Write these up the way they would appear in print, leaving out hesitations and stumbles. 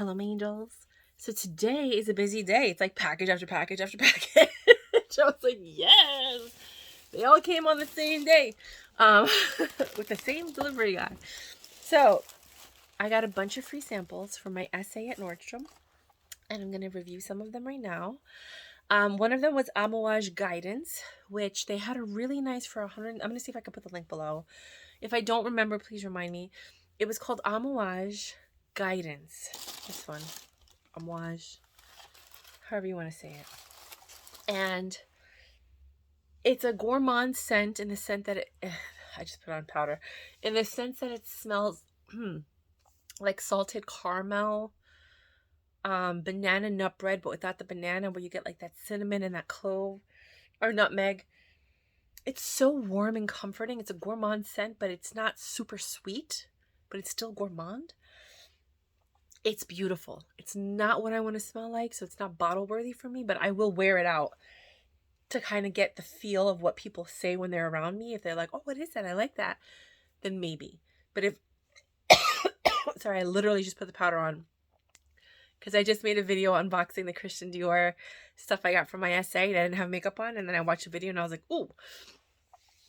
Hello, my angels. So today is a busy day. It's like package after package after package. I was like, yes! They all came on the same day with the same delivery guy. So I got a bunch of free samples from my SA at Nordstrom, and I'm going to review some of them right now. One of them was Amouage Guidance, which they had a really nice for 100. I'm going to see if I can put the link below. If I don't remember, please remind me. It was called Amouage Guidance. This one. Amouage. However you want to say it. And it's a gourmand scent in the scent that it... I just put on powder. In the sense that it smells like salted caramel, banana nut bread, but without the banana, where you get like that cinnamon and that clove or nutmeg. It's so warm and comforting. It's a gourmand scent, but it's not super sweet, but it's still gourmand. It's beautiful. It's not what I want to smell like, so it's not bottle worthy for me, but I will wear it out to kind of get the feel of what people say when they're around me. If they're like, oh, what is that? I like that. Then maybe. But if, sorry, I literally just put the powder on because I just made a video unboxing the Christian Dior stuff I got from my SA. I didn't have makeup on, and then I watched a video and I was like, ooh.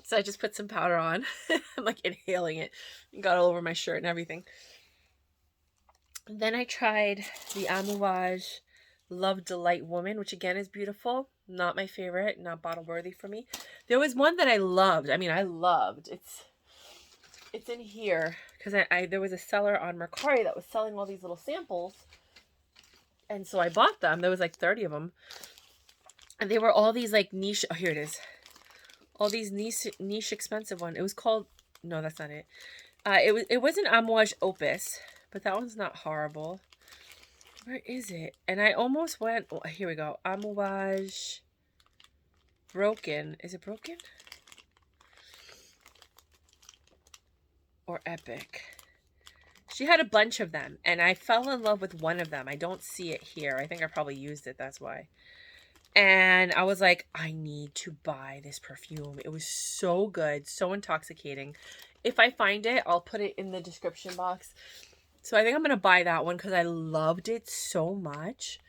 So I just put some powder on. I'm like inhaling it. It got all over my shirt and everything. Then I tried the Amouage Love Delight Woman, which again is beautiful. Not my favorite, not bottle worthy for me. There was one that I loved. I mean, I loved. It's in here because there was a seller on Mercari that was selling all these little samples. And so I bought them. There was like 30 of them. And they were all these like niche, oh, here it is. All these niche expensive one. It was called, no, that's not it. It was an Amouage Opus, but that one's not horrible. Where is it? And I almost went, oh, here we go. Amouage Broken. Is it Broken? Or Epic? She had a bunch of them, and I fell in love with one of them. I don't see it here. I think I probably used it, that's why. And I was like, I need to buy this perfume. It was so good, so intoxicating. If I find it, I'll put it in the description box. So I think I'm going to buy that one because I loved it so much.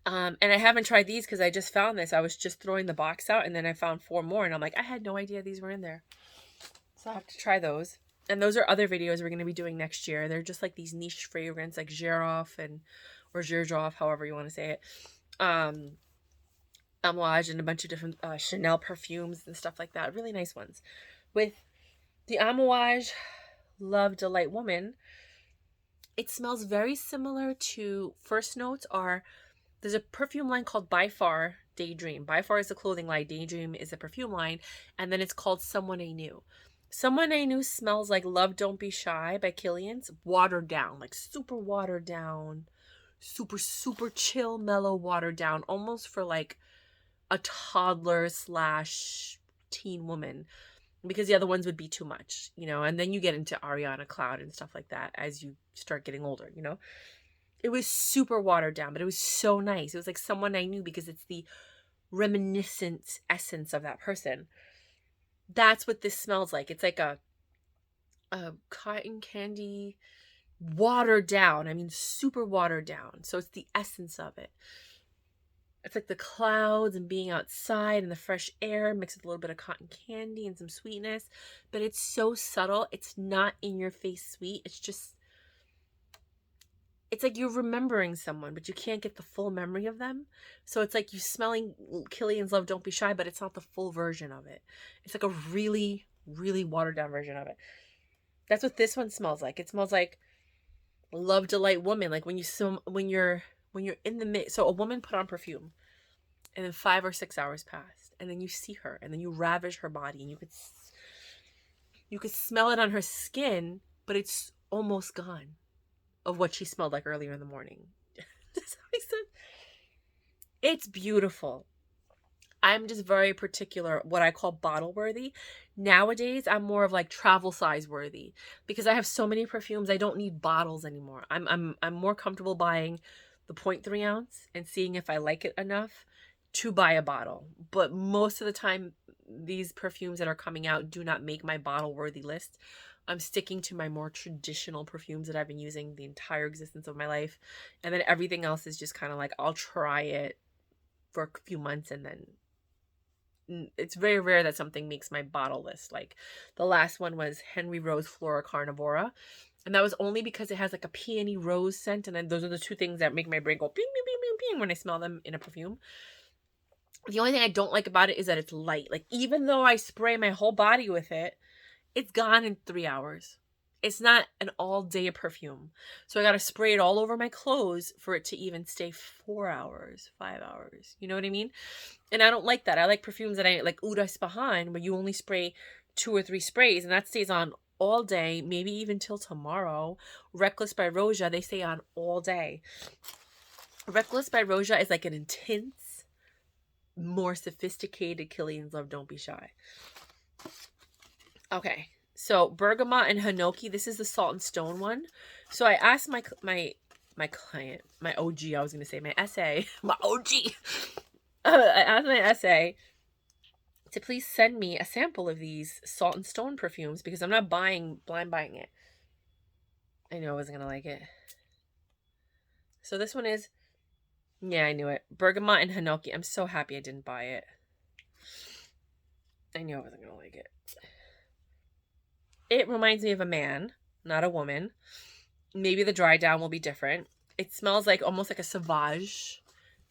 And I haven't tried these because I just found this. I was just throwing the box out, and then I found 4 more, and I'm like, I had no idea these were in there. So I have to try those. And those are other videos we're going to be doing next year. They're just like these niche fragrance, like Giroffe or Giroffe, however you want to say it. Amouage and a bunch of different Chanel perfumes and stuff like that. Really nice ones. With the Amouage Love Delight Woman, it smells very similar to, first notes are, there's a perfume line called By Far Daydream. By Far is the clothing line. Daydream is a perfume line. And then it's called Someone I Knew. Someone I Knew smells like Love Don't Be Shy by Kilian's. Watered down. Like super watered down. Super, super chill, mellow, watered down. Almost for like a toddler / teen woman. Because the other ones would be too much, you know. And then you get into Ariana Cloud and stuff like that as you start getting older, you know. It was super watered down, but it was so nice. It was like Someone I Knew because it's the reminiscent essence of that person. That's what this smells like. It's like a cotton candy, watered down. I mean, super watered down. So it's the essence of it. It's like the clouds and being outside and the fresh air mixed with a little bit of cotton candy and some sweetness. But it's so subtle. It's not in your face sweet. It's just, it's like you're remembering someone, but you can't get the full memory of them. So it's like you smelling Kilian's Love Don't Be Shy, but it's not the full version of it. It's like a really, really watered down version of it. That's what this one smells like. It smells like Love Delight Woman. Like when you're in the mix. So a woman put on perfume, and then 5 or 6 hours passed, and then you see her, and then you ravish her body, and you could smell it on her skin, but it's almost gone of what she smelled like earlier in the morning. Does that make sense? It's beautiful. I'm just very particular what I call bottle worthy. Nowadays, I'm more of like travel size worthy because I have so many perfumes. I don't need bottles anymore. I'm more comfortable buying the 0.3 ounce and seeing if I like it enough to buy a bottle. But most of the time, these perfumes that are coming out do not make my bottle worthy list. I'm sticking to my more traditional perfumes that I've been using the entire existence of my life. And then everything else is just kind of like, I'll try it for a few months and then it's very rare that something makes my bottle list. Like the last one was Henry Rose Flora Carnivora. And that was only because it has like a peony rose scent. And then those are the two things that make my brain go ping, ping, ping, ping, ping when I smell them in a perfume. The only thing I don't like about it is that it's light. Like even though I spray my whole body with it, it's gone in 3 hours. It's not an all day perfume. So I got to spray it all over my clothes for it to even stay 4 hours, 5 hours. You know what I mean? And I don't like that. I like perfumes that I like Oud Ispahan, where you only spray 2 or 3 sprays and that stays on all day, maybe even till tomorrow. Reckless by Roja, they stay on all day. Reckless by Roja is like an intense, more sophisticated Killian's Love Don't Be Shy. Okay, so Bergamot and Hinoki. This is the Salt and Stone one. So I asked my client, my OG, I was going to say my SA, my OG. I asked my SA to please send me a sample of these Salt and Stone perfumes because I'm not blind buying it. I knew I wasn't going to like it. So this one is, yeah, I knew it. Bergamot and Hinoki. I'm so happy I didn't buy it. I knew I wasn't going to like it. It reminds me of a man, not a woman. Maybe the dry down will be different. It smells like almost like a Sauvage.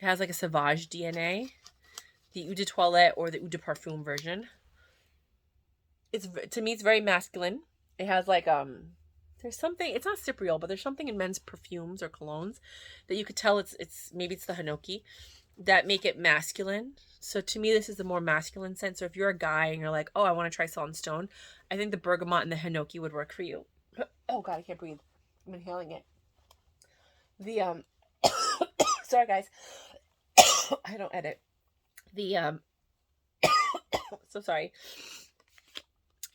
It has like a Sauvage DNA. The Eau de Toilette or the Eau de Parfum version. To me, it's very masculine. It has like, there's something, it's not Cypriol, but there's something in men's perfumes or colognes that you could tell maybe it's the Hinoki that make it masculine. So to me, this is the more masculine scent. So if you're a guy and you're like, oh, I want to try Salt and Stone, I think the Bergamot and the Hinoki would work for you. Oh God, I can't breathe. I'm inhaling it. Sorry guys. I don't edit. So sorry.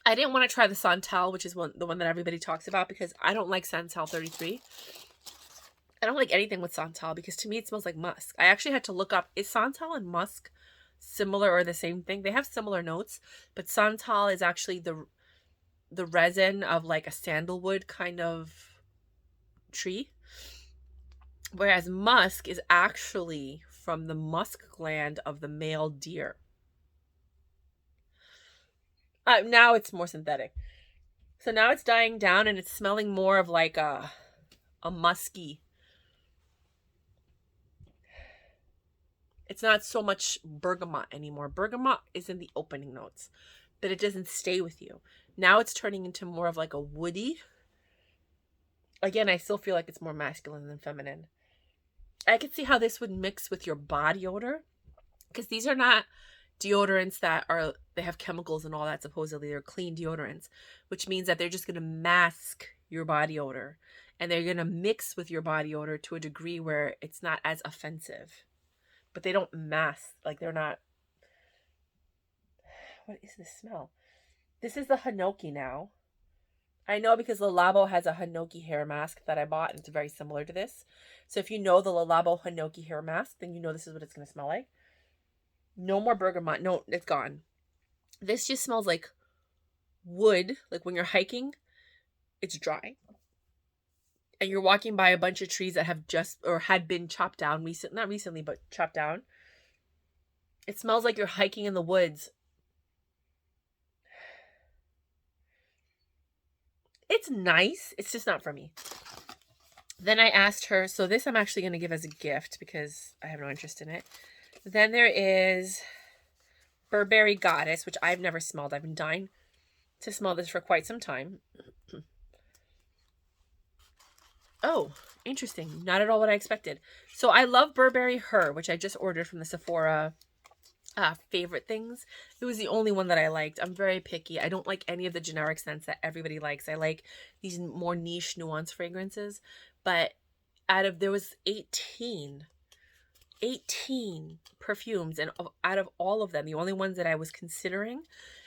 I didn't want to try the Santal, which is the one that everybody talks about because I don't like Santal 33. I don't like anything with Santal because to me it smells like musk. I actually had to look up, is Santal and musk similar or the same thing? They have similar notes, but Santal is actually the resin of like a sandalwood kind of tree. Whereas musk is actually from the musk gland of the male deer. Now it's more synthetic. So now it's dying down and it's smelling more of like a musky. It's not so much bergamot anymore. Bergamot is in the opening notes, but it doesn't stay with you. Now it's turning into more of like a woody. Again, I still feel like it's more masculine than feminine. I could see how this would mix with your body odor because these are not deodorants they have chemicals and all that. Supposedly they're clean deodorants, which means that they're just going to mask your body odor and they're going to mix with your body odor to a degree where it's not as offensive. But they don't mask, like they're not. What is this smell? This is the Hinoki now. I know because Le Labo has a Hinoki hair mask that I bought and it's very similar to this. So if you know the Le Labo Hinoki hair mask, then you know this is what it's going to smell like. No more bergamot. No, it's gone. This just smells like wood. Like when you're hiking, it's dry. And you're walking by a bunch of trees that have had been chopped down not recently, but chopped down. It smells like you're hiking in the woods. It's nice. It's just not for me. Then I asked her, so this I'm actually going to give as a gift because I have no interest in it. Then there is Burberry Goddess, which I've never smelled. I've been dying to smell this for quite some time. Oh, interesting. Not at all what I expected. So I love Burberry Her, which I just ordered from the Sephora favorite things. It was the only one that I liked. I'm very picky. I don't like any of the generic scents that everybody likes. I like these more niche, nuanced fragrances. But there was 18 perfumes, and out of all of them, the only ones that I was considering,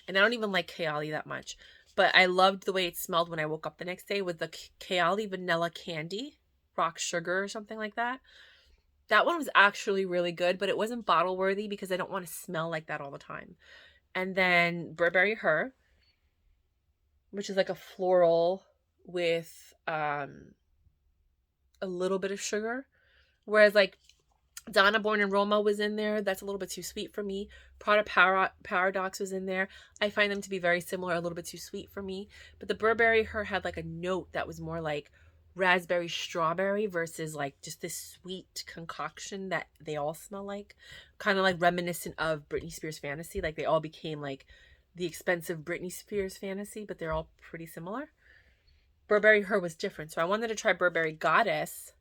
and I don't even like Kayali that much, but I loved the way it smelled when I woke up the next day with the Kayali Vanilla Candy, Rock Sugar or something like that. That one was actually really good, but it wasn't bottle worthy because I don't want to smell like that all the time. And then Burberry Her. which is like a floral with a little bit of sugar. Whereas like Donna Born and Roma was in there. That's a little bit too sweet for me. Prada Paradox was in there. I find them to be very similar, a little bit too sweet for me. But the Burberry Her had like a note that was more like raspberry strawberry versus like just this sweet concoction that they all smell like. Kind of like reminiscent of Britney Spears Fantasy. Like they all became like the expensive Britney Spears Fantasy, but they're all pretty similar. Burberry Her was different. So I wanted to try Burberry Goddess.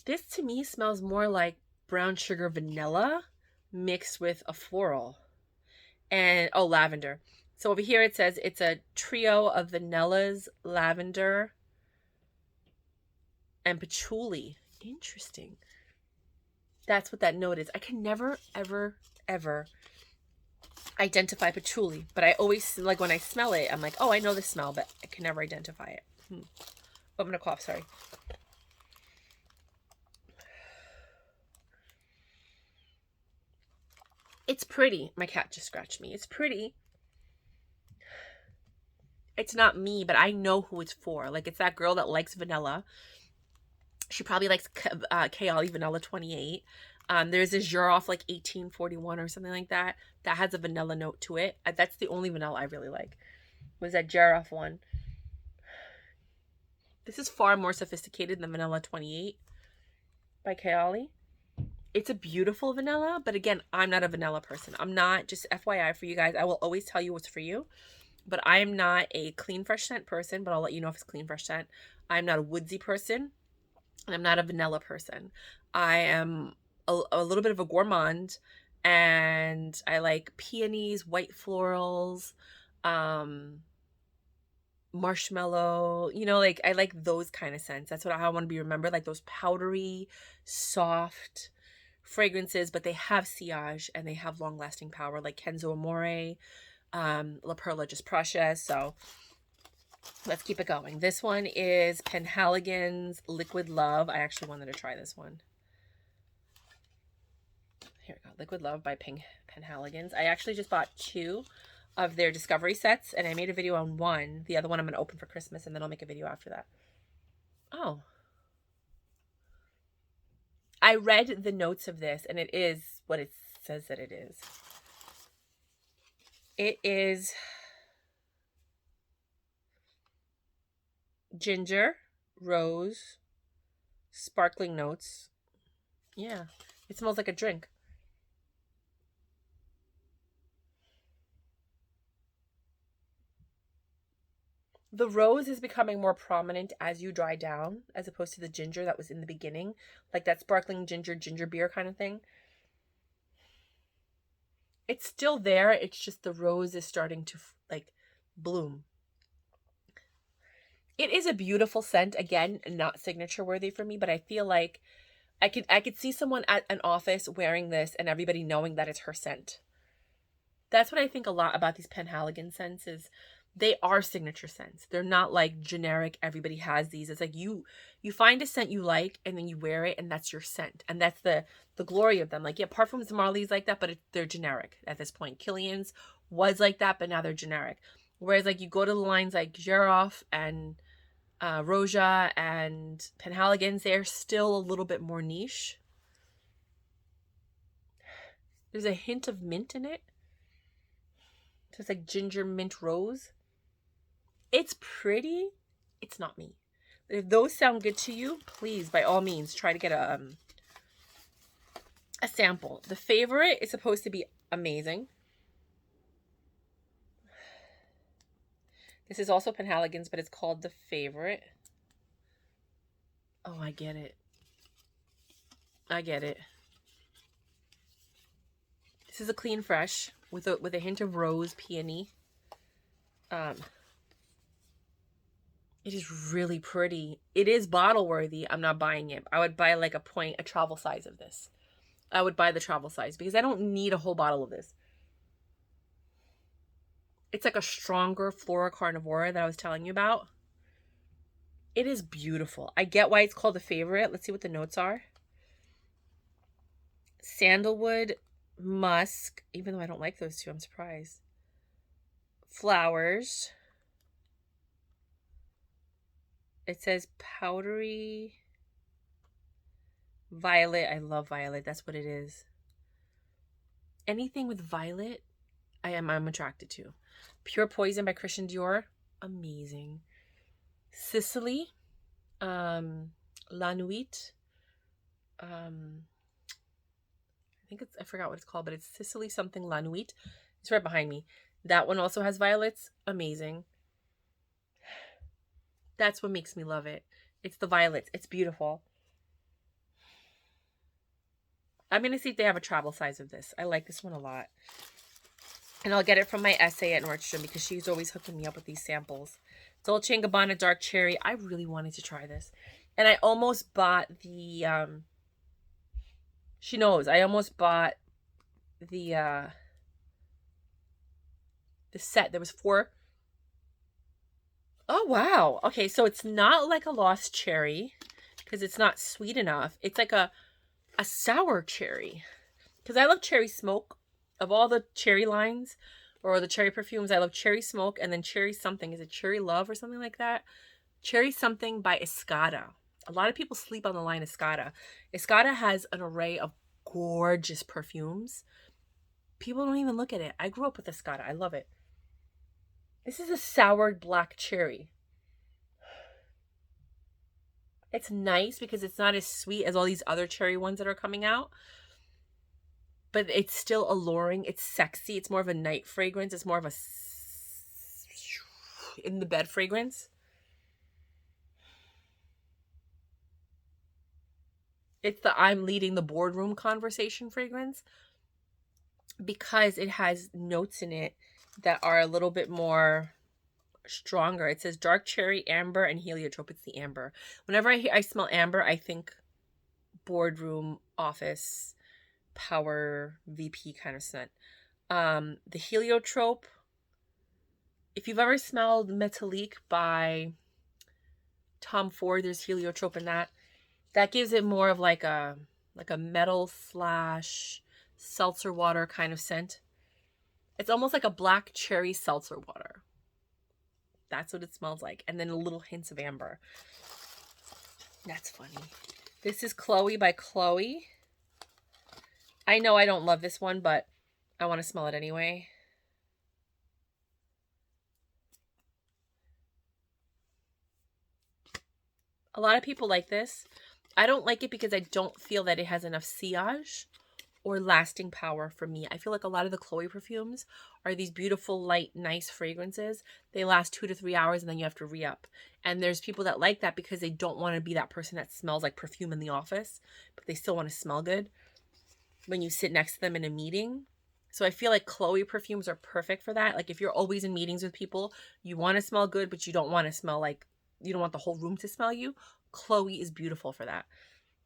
This to me smells more like brown sugar vanilla mixed with a floral. And, oh, lavender. So over here it says it's a trio of vanillas, lavender, and patchouli. Interesting. That's what that note is. I can never, ever, ever identify patchouli. But I always, like when I smell it, I'm like, oh, I know this smell, but I can never identify it. Oh, I'm going to cough, sorry. It's pretty. My cat just scratched me. It's pretty. It's not me, but I know who it's for. Like, it's that girl that likes vanilla. She probably likes Kayali Vanilla 28. There's a Giraffe like 1841 or something like that that has a vanilla note to it. That's the only vanilla I really like. Was that Giraffe one. This is far more sophisticated than Vanilla 28 by Kayali. It's a beautiful vanilla, but again, I'm not a vanilla person. I'm not, just FYI for you guys, I will always tell you what's for you, but I'm not a clean fresh scent person, but I'll let you know if it's clean fresh scent. I'm not a woodsy person, and I'm not a vanilla person. I am a little bit of a gourmand, and I like peonies, white florals, marshmallow, you know, like I like those kind of scents. That's what I want to be remembered, like those powdery, soft fragrances, but they have sillage and they have long lasting power, like Kenzo Amore, La Perla Just Precious. So let's keep it going. This one is Penhaligon's Liquid Love. I actually wanted to try this one. Here we go. Liquid Love by Penhaligon's. I actually just bought 2 of their discovery sets, and I made a video on one. The other one I'm going to open for Christmas, and then I'll make a video after that. Oh. I read the notes of this, and it is what it says that it is. It is ginger, rose, sparkling notes. Yeah, it smells like a drink. The rose is becoming more prominent as you dry down, as opposed to the ginger that was in the beginning. Like that sparkling ginger beer kind of thing. It's still there. It's just the rose is starting to like bloom. It is a beautiful scent. Again, not signature worthy for me, but I feel like I could see someone at an office wearing this and everybody knowing that it's her scent. That's what I think a lot about these Penhaligon scents is they are signature scents. They're not like generic, everybody has these. It's like you find a scent you like and then you wear it and that's your scent. And that's the glory of them. Like, yeah, Parfums de Marly's like that, but they're generic at this point. Kilian's was like that, but now they're generic. Whereas like you go to the lines like Giraffe and Roja and Penhaligon's, they're still a little bit more niche. There's a hint of mint in it. So it's like ginger mint rose. It's pretty. It's not me. If those sound good to you, please, by all means, try to get a sample. The favorite is supposed to be amazing. This is also Penhaligon's, but it's called the favorite. Oh, I get it. I get it. This is a clean fresh with a hint of rose, peony. It is really pretty. It is bottle worthy. I'm not buying it. I would buy like a travel size of this. I would buy the travel size because I don't need a whole bottle of this. It's like a stronger Flora Carnivora that I was telling you about. It is beautiful. I get why it's called a favorite. Let's see what the notes are. Sandalwood, musk, even though I don't like those two, I'm surprised. flowers. It says powdery violet. I love violet. That's what it is. Anything with violet, I'm attracted to. Pure Poison by Christian Dior. Amazing. Sicily. La Nuit. I think I forgot what it's called, but it's Sicily something La Nuit. It's right behind me. That one also has violets. Amazing. That's what makes me love it. It's the violets. It's beautiful. I'm going to see if they have a travel size of this. I like this one a lot. And I'll get it from my SA at Nordstrom because she's always hooking me up with these samples. Dolce & Gabbana Dark Cherry. I really wanted to try this. And I almost bought the, she knows, I almost bought the set. There was 4. Oh, wow. Okay, so it's not like a lost cherry because it's not sweet enough. It's like a sour cherry, because I love cherry smoke. Of all the cherry lines or the cherry perfumes, I love cherry smoke, and then cherry something. Is it cherry love or something like that? Cherry something by Escada. A lot of people sleep on the line Escada. Escada has an array of gorgeous perfumes. People don't even look at it. I grew up with Escada. I love it. This is a soured black cherry. It's nice because it's not as sweet as all these other cherry ones that are coming out. But it's still alluring. It's sexy. It's more of a night fragrance. It's more of a in the bed fragrance. It's the I'm leading the boardroom conversation fragrance because it has notes in it that are a little bit more stronger. It says dark cherry, amber, and heliotrope. It's the amber. Whenever I smell amber, I think boardroom, office, power, VP kind of scent. The heliotrope, if you've ever smelled Metallique by Tom Ford, there's heliotrope in that. That gives it more of like a metal / seltzer water kind of scent. It's almost like a black cherry seltzer water. That's what it smells like. And then little hints of amber. That's funny. This is Chloe by Chloe. I know I don't love this one, but I want to smell it anyway. A lot of people like this. I don't like it because I don't feel that it has enough sillage or lasting power for me. I feel like a lot of the Chloe perfumes are these beautiful, light, nice fragrances. They last 2 to 3 hours and then you have to re-up. And there's people that like that because they don't want to be that person that smells like perfume in the office, but they still want to smell good when you sit next to them in a meeting. So I feel like Chloe perfumes are perfect for that. Like if you're always in meetings with people, you want to smell good, but you don't want to smell like, you don't want the whole room to smell you. Chloe is beautiful for that.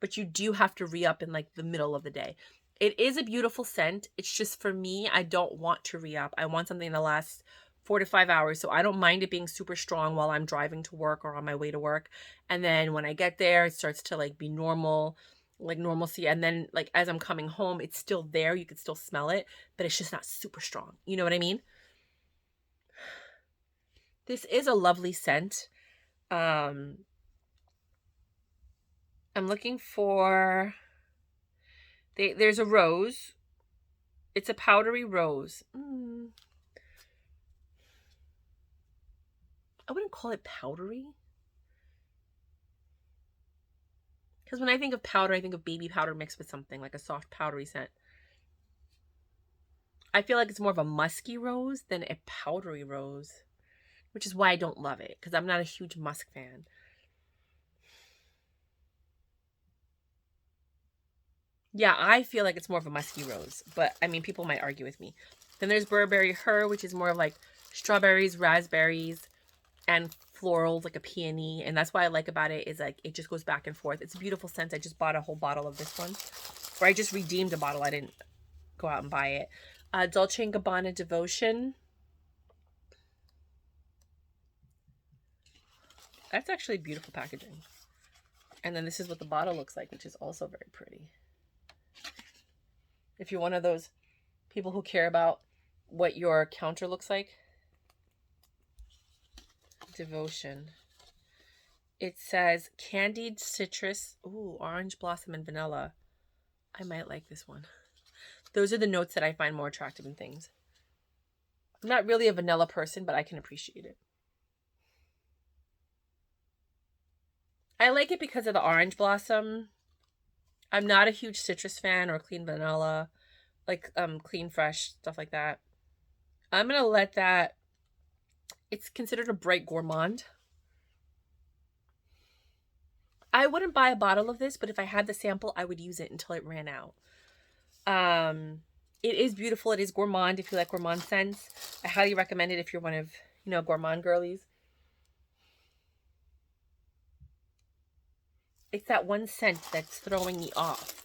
But you do have to re-up in like the middle of the day. It is a beautiful scent. It's just for me, I don't want to re-up. I want something that lasts 4 to 5 hours. So I don't mind it being super strong while I'm driving to work or on my way to work. And then when I get there, it starts to like be normal, like normalcy. And then like as I'm coming home, it's still there. You could still smell it, but it's just not super strong. You know what I mean? This is a lovely scent. I'm looking for, there's a rose. It's a powdery rose. I wouldn't call it powdery. Because when I think of powder, I think of baby powder mixed with something like a soft powdery scent. I feel like it's more of a musky rose than a powdery rose, which is why I don't love it, because I'm not a huge musk fan. Yeah, I feel like it's more of a musky rose, but I mean, people might argue with me. Then there's Burberry Her, which is more of like strawberries, raspberries, and florals, like a peony. And that's what I like about it is like it just goes back and forth. It's a beautiful scent. I just bought a whole bottle of this one, or I just redeemed a bottle. I didn't go out and buy it. Dolce & Gabbana Devotion. That's actually beautiful packaging. And then this is what the bottle looks like, which is also very pretty. If you're one of those people who care about what your counter looks like. Devotion. It says candied citrus, ooh, orange blossom and vanilla. I might like this one. Those are the notes that I find more attractive in things. I'm not really a vanilla person, but I can appreciate it. I like it because of the orange blossom. I'm not a huge citrus fan or clean vanilla, like clean fresh, stuff like that. I'm going to let that, it's considered a bright gourmand. I wouldn't buy a bottle of this, but if I had the sample, I would use it until it ran out. It is beautiful. It is gourmand if you like gourmand scents. I highly recommend it if you're one of, gourmand girlies. It's that one scent that's throwing me off.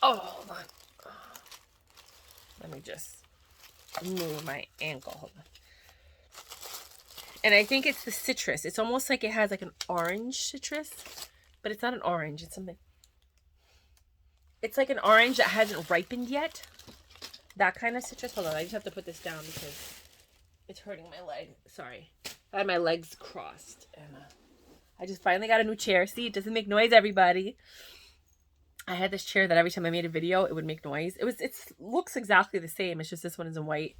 Oh, hold on. Let me just move my ankle. Hold on. And I think it's the citrus. It's almost like it has like an orange citrus, but it's not an orange. It's something. It's like an orange that hasn't ripened yet. That kind of citrus. Hold on. I just have to put this down because it's hurting my leg. Sorry. I had my legs crossed. And I just finally got a new chair. See, it doesn't make noise, everybody. I had this chair that every time I made a video, it would make noise. It looks exactly the same. It's just this one is in white.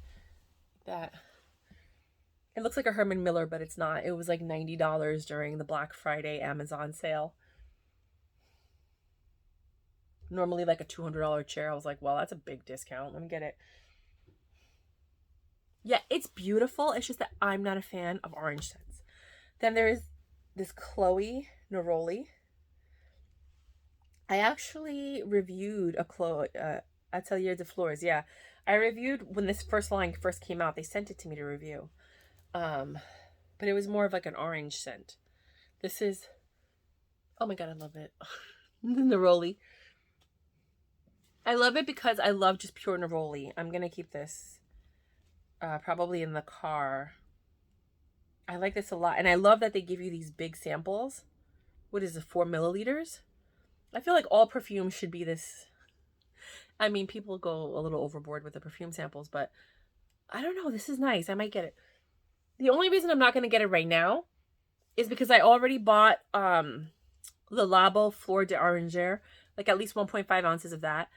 It looks like a Herman Miller, but it's not. It was like $90 during the Black Friday Amazon sale. Normally like a $200 chair. I was like, well, that's a big discount. Let me get it. Yeah, it's beautiful. It's just that I'm not a fan of orange scents. Then there is this Chloe Neroli. I actually reviewed a Chloe Atelier de Fleurs. Yeah, I reviewed when this first line first came out. They sent it to me to review. But it was more of like an orange scent. This is, oh my God, I love it. Neroli. I love it because I love just pure neroli. I'm going to keep this probably in the car. I like this a lot. And I love that they give you these big samples. What is it, 4 milliliters? I feel like all perfume should be this. I mean, people go a little overboard with the perfume samples, but I don't know. This is nice. I might get it. The only reason I'm not going to get it right now is because I already bought Le Labo Fleur d'Oranger, like at least 1.5 ounces of that,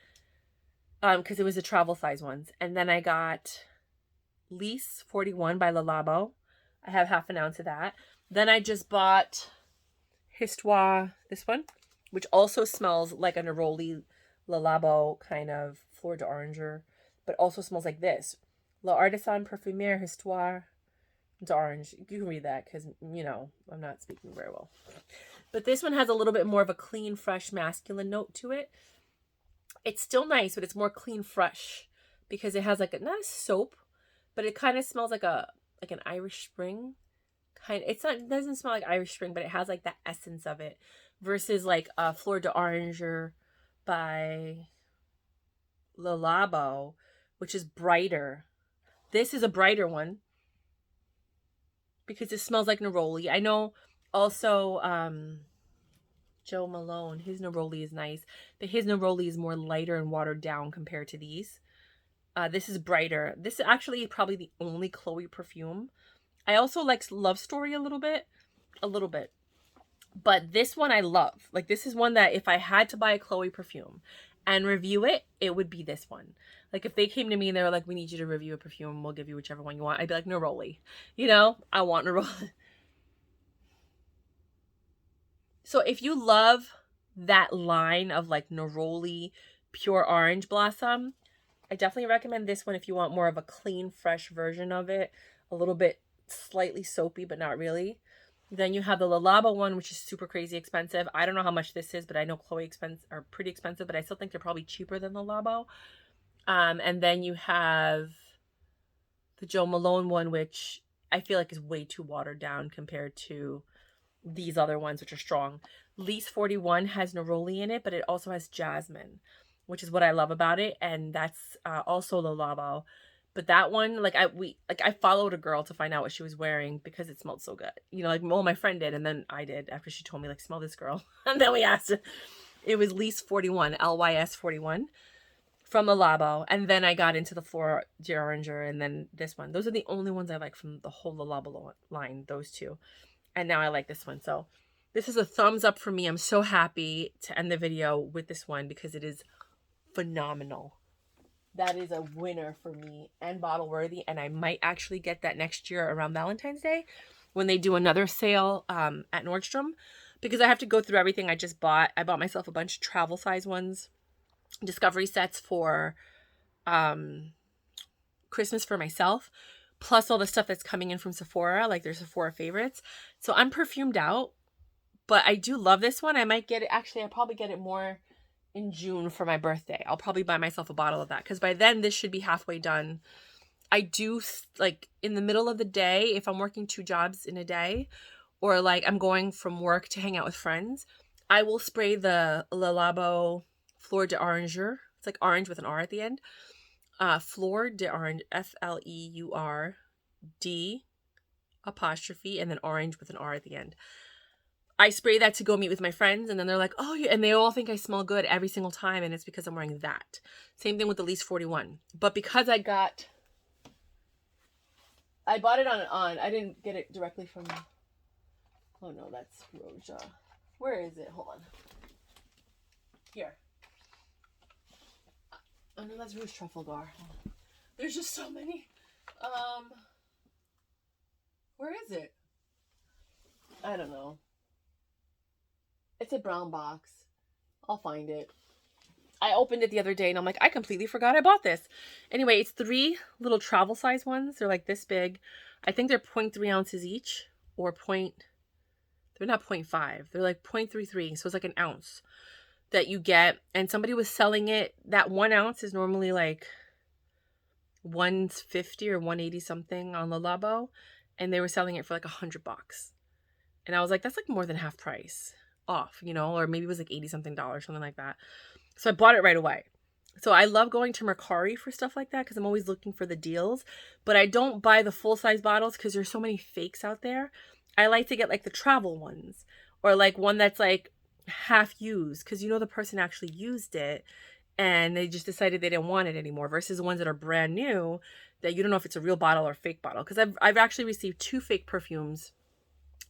because it was the travel size ones. And then I got Lys 41 by Le Labo. I have half an ounce of that. Then I just bought Histoire, this one, which also smells like a neroli Le Labo kind of Fleur d'Oranger, but also smells like this. L'Artisan Parfumeur Histoire d'Orange. You can read that because, I'm not speaking very well. But this one has a little bit more of a clean, fresh, masculine note to it. It's still nice, but it's more clean, fresh because it has like not a soap, but it kind of smells like an Irish Spring. It doesn't smell like Irish Spring, but it has like that essence of it versus like Fleur d'Oranger by Le Labo, which is brighter. This is a brighter one because it smells like neroli. I know also Joe Malone, his neroli is nice, but his neroli is more lighter and watered down compared to these. This is brighter. This is actually probably the only Chloe perfume. I also like Love Story a little bit. But this one I love. Like, this is one that if I had to buy a Chloe perfume and review it, it would be this one. Like, if they came to me and they were like, we need you to review a perfume, we'll give you whichever one you want, I'd be like, neroli. I want neroli. So if you love that line of like neroli, pure orange blossom, I definitely recommend this one if you want more of a clean, fresh version of it. A little bit slightly soapy, but not really. Then you have the Le Labo one, which is super crazy expensive. I don't know how much this is, but I know Chloe are pretty expensive, but I still think they're probably cheaper than the Le Labo. And then you have the Joe Malone one, which I feel like is way too watered down compared to these other ones, which are strong. Lys 41 has neroli in it, but it also has jasmine, which is what I love about it. And that's also Le Labo. But that one, I followed a girl to find out what she was wearing because it smelled so good. My friend did, and then I did after she told me, smell this, girl. And then we asked her. It was Lys 41, Lys 41 from Le Labo. And then I got into the Fleur d'Oranger and then this one. Those are the only ones I like from the whole Le Labo line, those two. And now I like this one. So this is a thumbs up for me. I'm so happy to end the video with this one because it is phenomenal. That is a winner for me and bottle worthy. And I might actually get that next year around Valentine's Day when they do another sale at Nordstrom, because I have to go through everything I just bought. I bought myself a bunch of travel size ones, discovery sets for Christmas for myself, plus all the stuff that's coming in from Sephora, like their Sephora favorites. So I'm perfumed out, but I do love this one. I might get it. Actually, I'll probably get it more in June for my birthday. I'll probably buy myself a bottle of that because by then this should be halfway done. I do, like, in the middle of the day, if I'm working 2 jobs in a day, or like I'm going from work to hang out with friends, I will spray the Le Labo Fleur d'Oranger. It's like orange with an R at the end. Fleur d'Orange, F-L-E-U-R-D' and then orange with an R at the end. I spray that to go meet with my friends, and then they're like, oh, yeah. And they all think I smell good every single time, and it's because I'm wearing that. Same thing with the Lease 41. But because I bought it on, I didn't get it directly from, oh no, that's Roja. Where is it? Hold on. Here. Oh no, that's Rouge Trafalgar. There's just so many. Where is it? I don't know. It's a brown box. I'll find it. I opened it the other day and I'm like, I completely forgot I bought this. Anyway, it's 3 little travel size ones. They're like this big. I think they're 0.3 ounces each, or they're not 0.5. They're like 0.33. So it's like an ounce that you get. And somebody was selling it. That 1 ounce is normally like $150 or $180 something on Le Labo. And they were selling it for like $100. And I was like, that's like more than half price off, you know, or maybe it was like $80 something, something like that. So I bought it right away. So I love going to Mercari for stuff like that because I'm always looking for the deals. But I don't buy the full-size bottles because there's so many fakes out there. I like to get like the travel ones, or like one that's like half used because you know the person actually used it and they just decided they didn't want it anymore, versus the ones that are brand new that you don't know if it's a real bottle or fake bottle. Because I've actually received 2 fake perfumes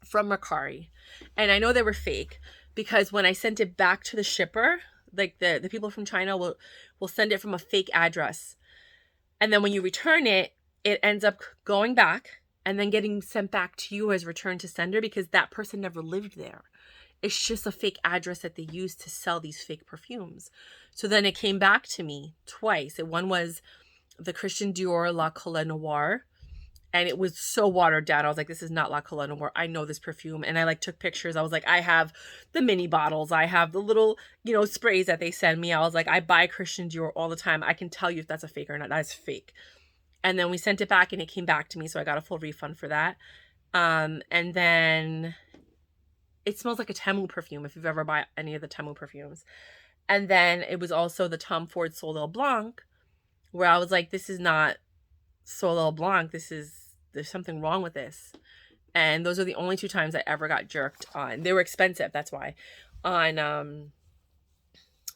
from Mercari, and I know they were fake because when I sent it back to the shipper, like the people from China will send it from a fake address, and then when you return it, it ends up going back and then getting sent back to you as return to sender because that person never lived there. It's just a fake address that they used to sell these fake perfumes. So then it came back to me twice. One was the Christian Dior La Colle Noir, and it was so watered down. I was like, this is not La Colle Noir. I know this perfume. And I like took pictures. I was like, I have the mini bottles. I have the little, you know, sprays that they send me. I was like, I buy Christian Dior all the time. I can tell you if that's a fake or not. That's fake. And then we sent it back and it came back to me. So I got a full refund for that. And then it smells like a Temu perfume if you've ever bought any of the Temu perfumes. And then it was also the Tom Ford Soleil Blanc, where I was like, this is not Soleil Blanc. There's something wrong with this. And those are the only 2 times I ever got jerked on. They were expensive, that's why, on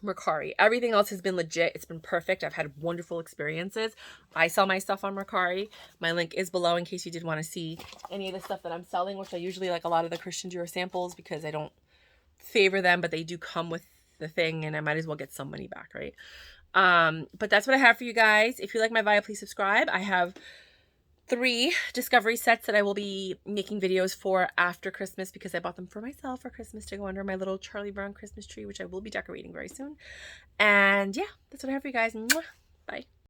Mercari. Everything else has been legit. It's been perfect. I've had wonderful experiences. I sell my stuff on Mercari. My link is below in case you did want to see any of the stuff that I'm selling, which I usually like a lot of the Christian Dior samples because I don't favor them, but they do come with the thing and I might as well get some money back, right? But that's what I have for you guys. If you like my video, please subscribe. I have 3 discovery sets that I will be making videos for after Christmas because I bought them for myself for Christmas to go under my little Charlie Brown Christmas tree, which I will be decorating very soon. And yeah, that's what I have for you guys. Mwah.